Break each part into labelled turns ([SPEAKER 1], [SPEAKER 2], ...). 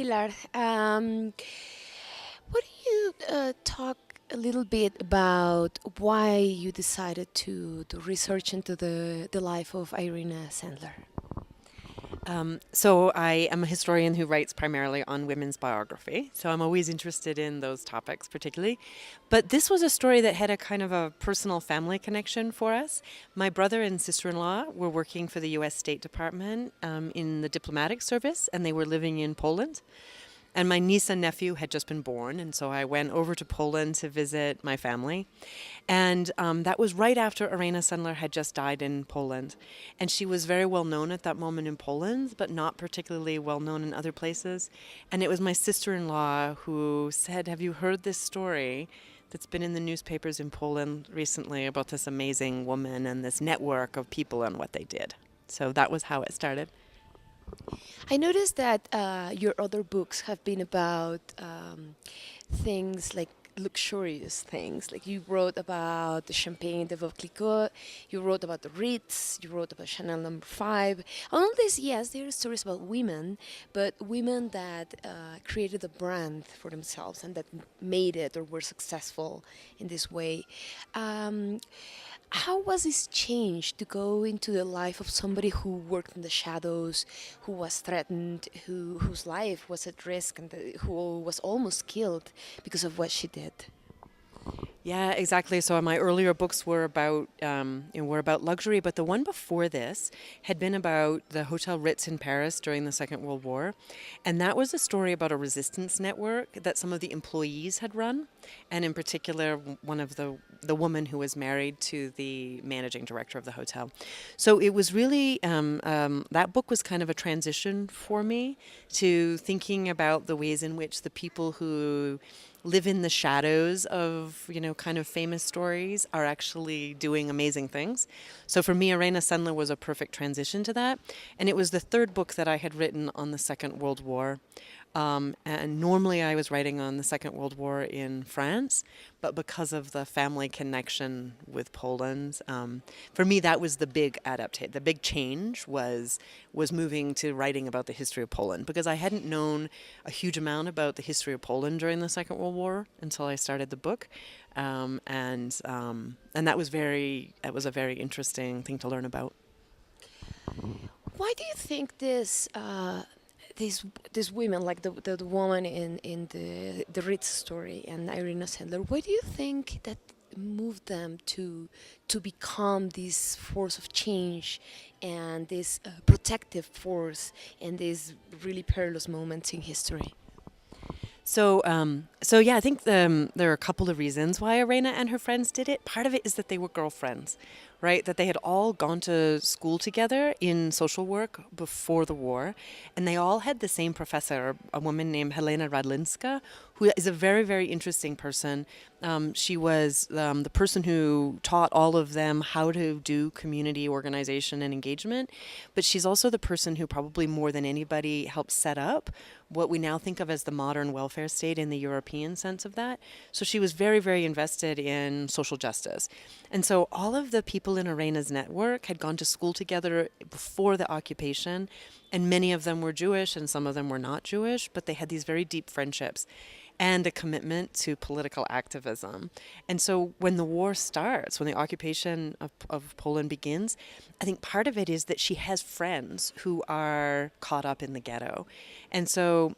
[SPEAKER 1] Tilar. What do you talk a little bit about why you decided to research into the life of Irena Sendler?
[SPEAKER 2] So I am a historian who writes primarily on women's biography. So I'm always interested in those topics particularly. But this was a story that had a kind of a personal family connection for us. My brother and sister-in-law were working for the U.S. State Department in the diplomatic service, and they were living in Poland. And my niece and nephew had just been born, and so I went over to Poland to visit my family. And that was right after Irena Sendler had just died in Poland. And she was very well known at that moment in Poland, but not particularly well known in other places. And it was my sister-in-law who said, "Have you heard this story that's been in the newspapers in Poland recently about this amazing woman and this network of people and what they did?" So that was how it started.
[SPEAKER 1] I noticed that your other books have been about things like luxurious things. Like you wrote about the Champagne de Vauclicot, you wrote about the Ritz, you wrote about Chanel number 5. All these, yes, there are stories about women, but women that created a brand for themselves and that made it or were successful in this way. Um, how was this change to go into the life of somebody who worked in the shadows, who was threatened, whose life was at risk, and who was almost killed because of what she did?
[SPEAKER 2] Yeah, exactly. So my earlier books were about luxury, but the one before this had been about the Hotel Ritz in Paris during the Second World War, and that was a story about a resistance network that some of the employees had run, and in particular, one of the woman who was married to the managing director of the hotel. So it was really that book was kind of a transition for me to thinking about the ways in which the people who live in the shadows of, kind of famous stories are actually doing amazing things. So for me, Irena Sendler was a perfect transition to that. And it was the third book that I had written on the Second World War. And normally I was writing on the Second World War in France, but because of the family connection with Poland, for me that was the big adaptation. The big change was moving to writing about the history of Poland, because I hadn't known a huge amount about the history of Poland during the Second World War until I started the book, and that was a very interesting thing to learn about.
[SPEAKER 1] Why do you think these women, like the woman in the Ritz story and Irena Sendler, why do you think that moved them to become this force of change and this protective force in these really perilous moments in history?
[SPEAKER 2] So yeah, I think there are a couple of reasons why Irena and her friends did it. Part of it is that they were girlfriends, right? That they had all gone to school together in social work before the war, and they all had the same professor, a woman named Helena Radlinska, who is a very, very interesting person. She was the person who taught all of them how to do community organization and engagement, but she's also the person who probably more than anybody helped set up what we now think of as the modern welfare state in the European sense of that. So she was very, very invested in social justice. And so all of the people in Irena's network had gone to school together before the occupation, and many of them were Jewish and some of them were not Jewish, but they had these very deep friendships and a commitment to political activism. And so when the war starts, when the occupation of Poland begins, I think part of it is that she has friends who are caught up in the ghetto. And so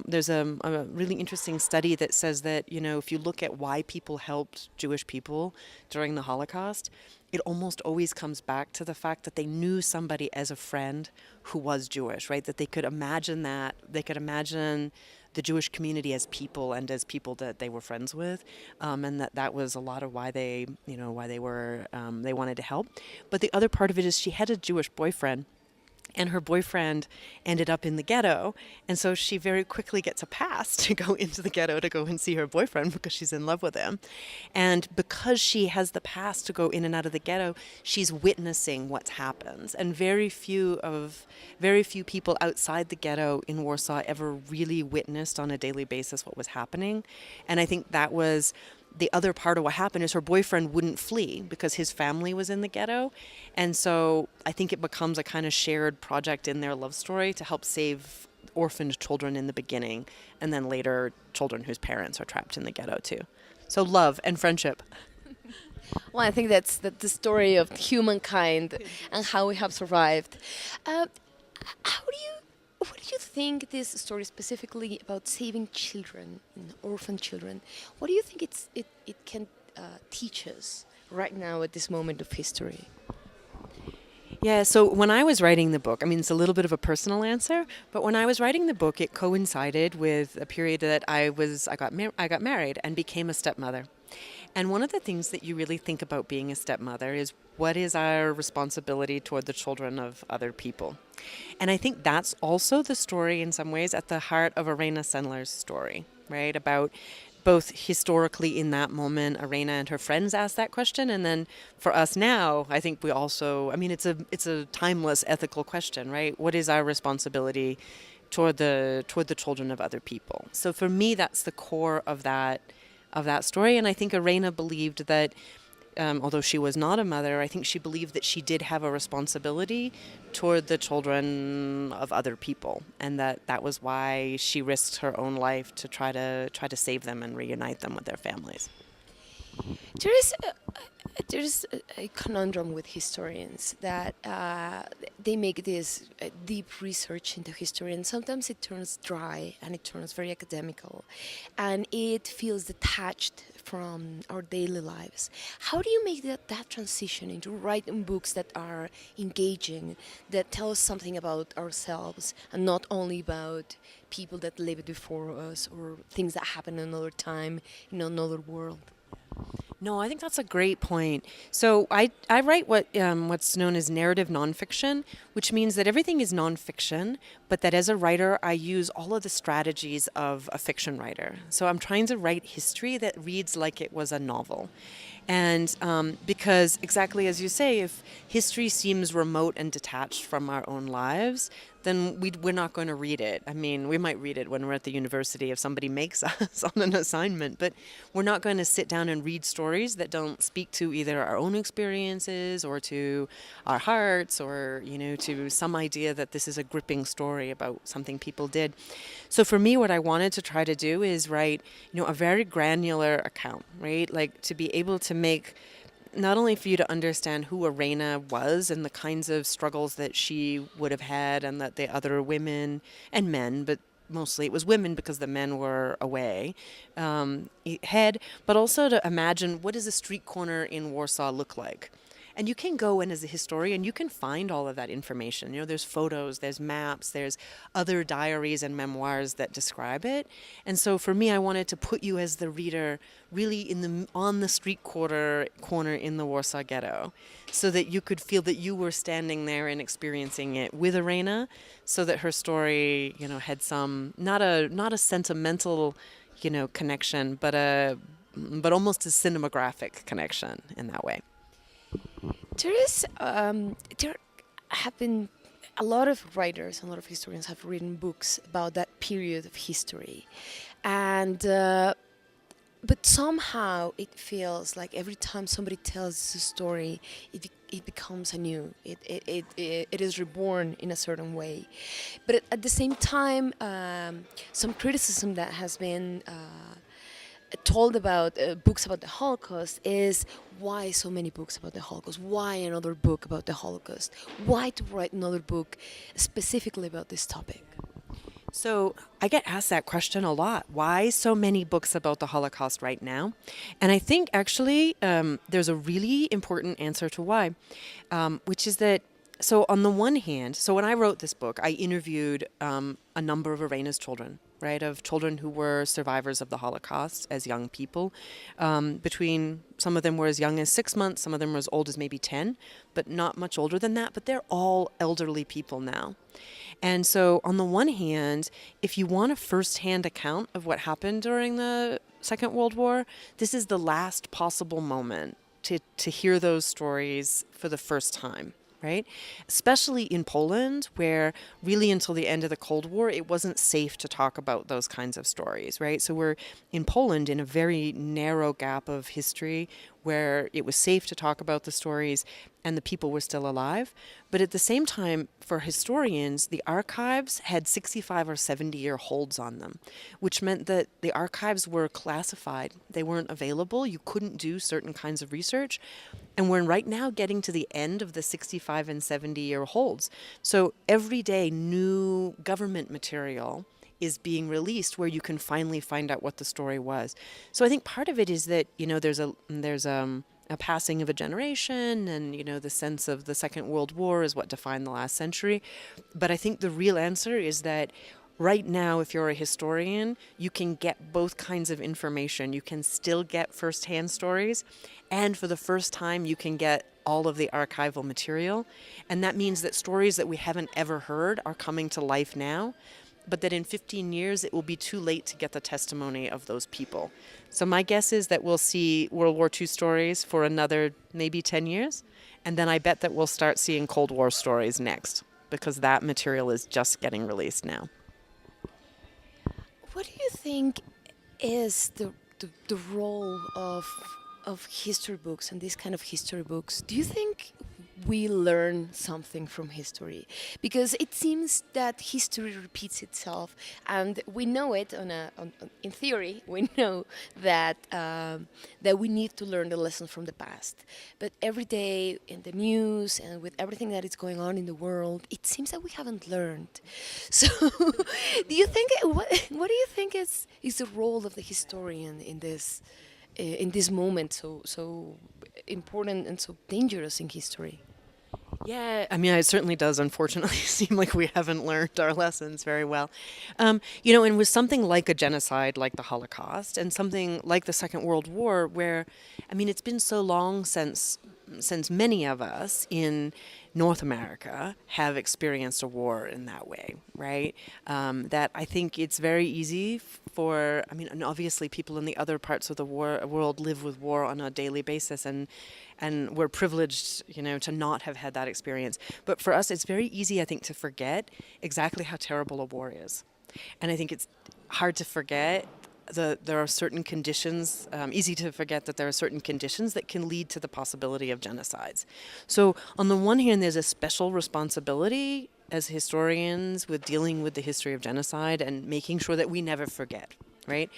[SPEAKER 2] there's a really interesting study that says that, if you look at why people helped Jewish people during the Holocaust, it almost always comes back to the fact that they knew somebody as a friend who was Jewish, right? That they could imagine the Jewish community as people and as people that they were friends with, and that was a lot of why they wanted to help. But the other part of it is she had a Jewish boyfriend, and her boyfriend ended up in the ghetto, and so she very quickly gets a pass to go into the ghetto to go and see her boyfriend because she's in love with him. And because she has the pass to go in and out of the ghetto, she's witnessing what happens. And very few people outside the ghetto in Warsaw ever really witnessed on a daily basis what was happening. And I think that was the other part of what happened is her boyfriend wouldn't flee because his family was in the ghetto. And so I think it becomes a kind of shared project in their love story to help save orphaned children in the beginning, and then later children whose parents are trapped in the ghetto too. So love and friendship.
[SPEAKER 1] Well, I think that's the story of humankind and how we have survived. Uh, what do you think this story specifically about saving children, orphan children? What do you think it can teach us right now at this moment of history?
[SPEAKER 2] Yeah, so when I was writing the book, I mean, it's a little bit of a personal answer, but when I was writing the book, it coincided with a period that I got married and became a stepmother. And one of the things that you really think about being a stepmother is what is our responsibility toward the children of other people. And I think that's also the story in some ways at the heart of Irena Sendler's story, right? About both historically in that moment, Irena and her friends asked that question, and then for us now, I think we also, I mean, it's a timeless ethical question, right? What is our responsibility toward the children of other people? So for me, that's the core of that story, and I think Irena believed that. Although she was not a mother, I think she believed that she did have a responsibility toward the children of other people, and that was why she risked her own life to try to save them and reunite them with their families.
[SPEAKER 1] There is a conundrum with historians that they make this deep research into history, and sometimes it turns dry and it turns very academical, and it feels detached from our daily lives. How do you make that transition into writing books that are engaging, that tell us something about ourselves and not only about people that lived before us or things that happened in another time in another world?
[SPEAKER 2] No, I think that's a great point. So I write what's known as narrative nonfiction, which means that everything is nonfiction, but that as a writer, I use all of the strategies of a fiction writer. So I'm trying to write history that reads like it was a novel. And because exactly as you say, if history seems remote and detached from our own lives, then we're not going to read it. I mean, we might read it when we're at the university if somebody makes us on an assignment, but we're not going to sit down and read stories that don't speak to either our own experiences or to our hearts or, to some idea that this is a gripping story about something people did. So for me, what I wanted to try to do is write, a very granular account, right? Like to be able to make not only for you to understand who Irena was and the kinds of struggles that she would have had and that the other women and men, but mostly it was women because the men were away, had, but also to imagine what does a street corner in Warsaw look like. And you can go in as a historian, you can find all of that information. There's photos, there's maps, there's other diaries and memoirs that describe it. And so for me, I wanted to put you as the reader really on the street corner in the Warsaw Ghetto, so that you could feel that you were standing there and experiencing it with Irena, so that her story, had some not a sentimental, connection, but almost a cinematographic connection in that way.
[SPEAKER 1] There have been a lot of writers, a lot of historians have written books about that period of history, and but somehow it feels like every time somebody tells a story, it becomes anew. It is reborn in a certain way, but at the same time, some criticism that has been told about books about the Holocaust is why so many books about the Holocaust? Why another book about the Holocaust? Why to write another book specifically about this topic?
[SPEAKER 2] So I get asked that question a lot. Why so many books about the Holocaust right now? And I think actually there's a really important answer to why, which is that, so on the one hand, so when I wrote this book, I interviewed a number of Irena's children, right, of children who were survivors of the Holocaust as young people. Between, some of them were as young as 6 months, some of them were as old as maybe 10, but not much older than that. But they're all elderly people now. And so on the one hand, if you want a first-hand account of what happened during the Second World War, this is the last possible moment to hear those stories for the first time, right? Especially in Poland, where really until the end of the Cold War, it wasn't safe to talk about those kinds of stories, right? So we're in Poland in a very narrow gap of history where it was safe to talk about the stories and the people were still alive. But at the same time, for historians, the archives had 65 or 70-year holds on them, which meant that the archives were classified. They weren't available. You couldn't do certain kinds of research. And we're right now getting to the end of the 65 and 70-year holds. So every day, new government material is being released where you can finally find out what the story was. So I think part of it is that, there's a passing of a generation, and, the sense of the Second World War is what defined the last century. But I think the real answer is that right now, if you're a historian, you can get both kinds of information. You can still get firsthand stories, and for the first time, you can get all of the archival material. And that means that stories that we haven't ever heard are coming to life now, but that in 15 years, it will be too late to get the testimony of those people. So my guess is that we'll see World War II stories for another maybe 10 years, and then I bet that we'll start seeing Cold War stories next, because that material is just getting released now.
[SPEAKER 1] What do you think is the role of history books and these kind of history books? Do you think we learn something from history? Because it seems that history repeats itself, and we know it in theory. We know that that we need to learn the lessons from the past. But every day in the news and with everything that is going on in the world, it seems that we haven't learned. So, do you think what do you think is the role of the historian in this moment so important and so dangerous in history?
[SPEAKER 2] Yeah, I mean, it certainly does, unfortunately, seem like we haven't learned our lessons very well. And with something like a genocide like the Holocaust and something like the Second World War, where, I mean, it's been so long since many of us in North America have experienced a war in that way, right? That I think it's very easy and obviously people in the other parts of the world live with war on a daily basis, and we're privileged, to not have had that experience. But for us, it's very easy, I think, to forget exactly how terrible a war is. And I think it's hard to forget there are certain conditions, easy to forget that there are certain conditions that can lead to the possibility of genocides. So on the one hand, there's a special responsibility as historians with dealing with the history of genocide and making sure that we never forget, right?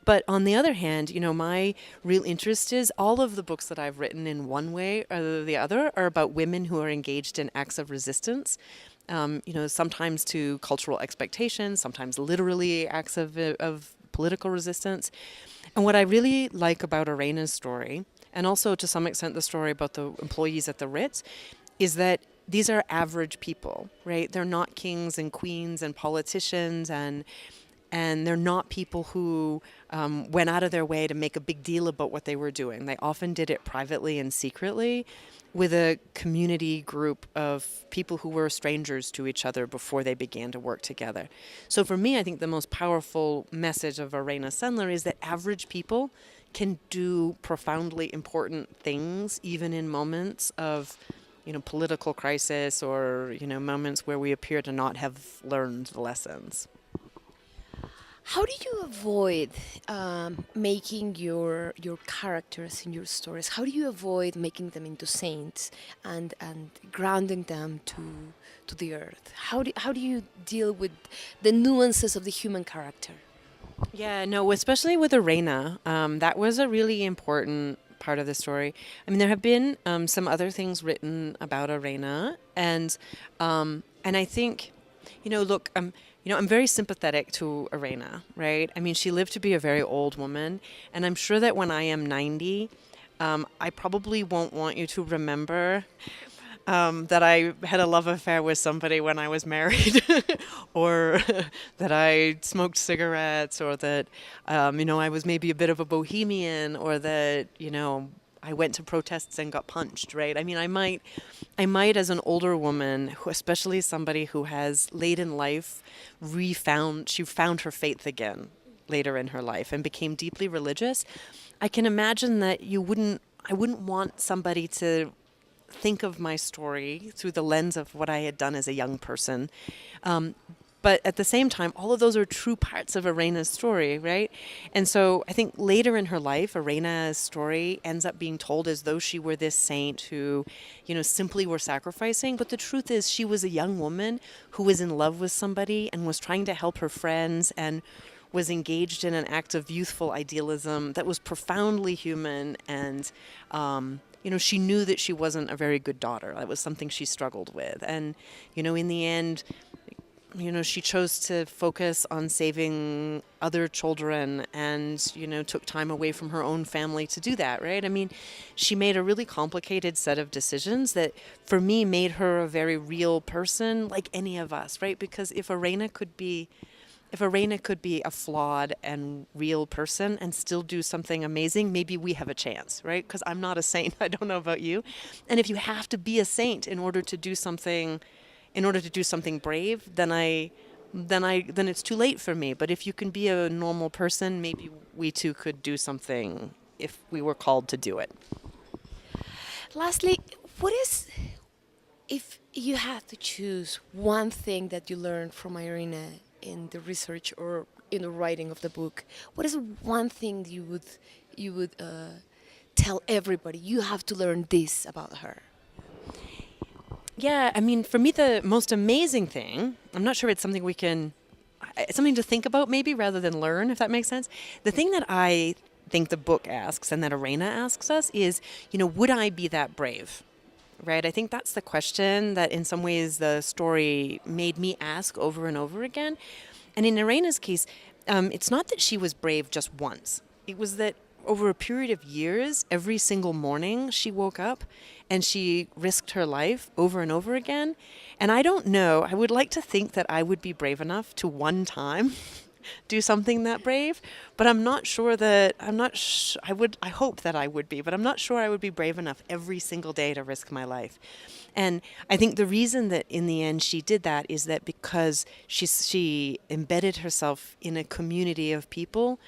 [SPEAKER 2] But on the other hand, my real interest is all of the books that I've written in one way or the other are about women who are engaged in acts of resistance. Sometimes to cultural expectations, sometimes literally acts of political resistance. And what I really like about Irena's story, and also to some extent the story about the employees at the Ritz, is that these are average people, right? They're not kings and queens and politicians, and they're not people who went out of their way to make a big deal about what they were doing. They often did it privately and secretly with a community group of people who were strangers to each other before they began to work together. So for me, I think the most powerful message of Irena Sendler is that average people can do profoundly important things, even in moments of political crisis or, moments where we appear to not have learned the lessons.
[SPEAKER 1] How do you avoid making your characters in your stories? How do you avoid making them into saints and grounding them to the earth? How do you deal with the nuances of the human character?
[SPEAKER 2] Yeah, no, especially with Irena, that was a really important part of the story. I mean, there have been some other things written about Irena, and I think, look, I'm very sympathetic to Irena, right? I mean, she lived to be a very old woman, and I'm sure that when I am 90, I probably won't want you to remember that I had a love affair with somebody when I was married, or that I smoked cigarettes, or that, I was maybe a bit of a bohemian, or that, I went to protests and got punched, right? I mean, I might as an older woman, especially somebody who has late in life she found her faith again later in her life and became deeply religious. I can imagine that I wouldn't want somebody to think of my story through the lens of what I had done as a young person. But But at the same time, all of those are true parts of Irena's story, right? And so I think later in her life, Irena's story ends up being told as though she were this saint who, simply were sacrificing. But the truth is, she was a young woman who was in love with somebody and was trying to help her friends and was engaged in an act of youthful idealism that was profoundly human. And, she knew that she wasn't a very good daughter. That was something she struggled with. And, in the end, she chose to focus on saving other children and, took time away from her own family to do that, right? I mean, she made a really complicated set of decisions that, for me, made her a very real person like any of us, right? Because if Irena could be a flawed and real person and still do something amazing, maybe we have a chance, right? Because I'm not a saint. I don't know about you. And if you have to be a saint in order to do something brave, then it's too late for me. But if you can be a normal person, maybe we too could do something if we were called to do it.
[SPEAKER 1] Lastly, if you had to choose one thing that you learned from Irena in the research or in the writing of the book, what is one thing you would tell everybody? You have to learn this about her.
[SPEAKER 2] Yeah, I mean, for me, the most amazing thing, I'm not sure it's something it's something to think about maybe rather than learn, if that makes sense. The thing that I think the book asks and that Irena asks us is, would I be that brave? Right? I think that's the question that in some ways the story made me ask over and over again. And in Irena's case, it's not that she was brave just once. It was that over a period of years, every single morning she woke up and she risked her life over and over again. And I don't know, I would like to think that I would be brave enough to one time do something that brave, but I'm not sure that, I hope that I would be, but I'm not sure I would be brave enough every single day to risk my life. And I think the reason that in the end she did that is that because she embedded herself in a community of people,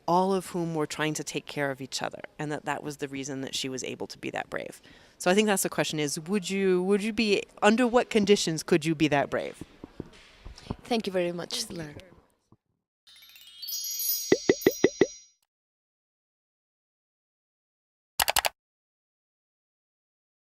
[SPEAKER 2] all of whom were trying to take care of each other, and that was the reason that she was able to be that brave. So I think that's the question is, would you be, under what conditions could you be that brave?
[SPEAKER 1] Thank you very much, Tilar.